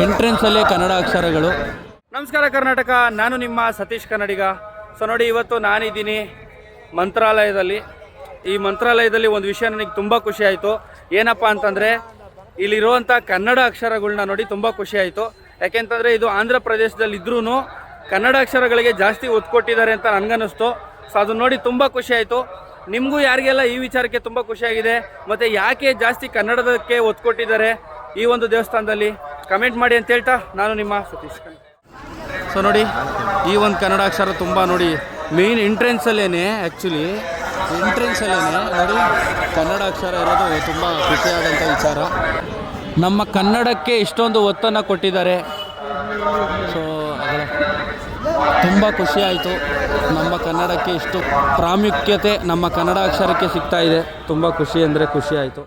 ಎಂಟ್ರೆನ್ಸಲ್ಲೇ ಕನ್ನಡ ಅಕ್ಷರಗಳು. ನಮಸ್ಕಾರ ಕರ್ನಾಟಕ, ನಾನು ನಿಮ್ಮ ಸತೀಶ್ ಕನ್ನಡಿಗ. ಸೊ ನೋಡಿ, ಇವತ್ತು ನಾನಿದ್ದೀನಿ ಮಂತ್ರಾಲಯದಲ್ಲಿ. ಈ ಮಂತ್ರಾಲಯದಲ್ಲಿ ಒಂದು ವಿಷಯ ನನಗೆ ತುಂಬ ಖುಷಿ ಆಯಿತು. ಏನಪ್ಪ ಅಂತಂದರೆ, ಇಲ್ಲಿರುವಂಥ ಕನ್ನಡ ಅಕ್ಷರಗಳನ್ನ ನೋಡಿ ತುಂಬ ಖುಷಿ ಆಯಿತು. ಯಾಕೆಂತಂದರೆ ಇದು ಆಂಧ್ರ ಪ್ರದೇಶದಲ್ಲಿ ಇದ್ರೂ ಕನ್ನಡ ಅಕ್ಷರಗಳಿಗೆ ಜಾಸ್ತಿ ಒತ್ತು ಕೊಟ್ಟಿದ್ದಾರೆ ಅಂತ ನನಗನ್ನಿಸ್ತು. ಸೊ ಅದನ್ನ ನೋಡಿ ತುಂಬ ಖುಷಿ ಆಯಿತು. ನಿಮಗೂ ಯಾರಿಗೆಲ್ಲ ಈ ವಿಚಾರಕ್ಕೆ ತುಂಬ ಖುಷಿಯಾಗಿದೆ ಮತ್ತು ಯಾಕೆ ಜಾಸ್ತಿ ಕನ್ನಡದಕ್ಕೆ ಒತ್ತು ಕೊಟ್ಟಿದ್ದಾರೆ ಈ ಒಂದು ದೇವಸ್ಥಾನದಲ್ಲಿ ಕಮೆಂಟ್ ಮಾಡಿ ಅಂತ ಹೇಳ್ತಾ, ನಾನು ನಿಮ್ಮ ಸತೀಶ್. ಸೊ ನೋಡಿ, ಈ ಒಂದು ಕನ್ನಡ ಅಕ್ಷರ ತುಂಬ ನೋಡಿ ಮೇಯ್ನ್ ಎಂಟ್ರೆನ್ಸಲ್ಲೇ, ಆ್ಯಕ್ಚುಲಿ ಎಂಟ್ರೆನ್ಸಲ್ಲೇ ನೋಡಿ ಕನ್ನಡ ಅಕ್ಷರ ಇರೋದು ತುಂಬ ಖುಷಿಯಾದಂಥ ವಿಚಾರ. ನಮ್ಮ ಕನ್ನಡಕ್ಕೆ ಇಷ್ಟೊಂದು ಒತ್ತನ್ನು ಕೊಟ್ಟಿದ್ದಾರೆ. ಸೊ ಅದರ ತುಂಬ ಖುಷಿ ಆಯಿತು. ನಮ್ಮ ಕನ್ನಡಕ್ಕೆ ಇಷ್ಟು ಪ್ರಾಮುಖ್ಯತೆ ನಮ್ಮ ಕನ್ನಡ ಅಕ್ಷರಕ್ಕೆ ಸಿಗ್ತಾ ಇದೆ. ತುಂಬ ಖುಷಿ ಅಂದರೆ ಖುಷಿ ಆಯಿತು.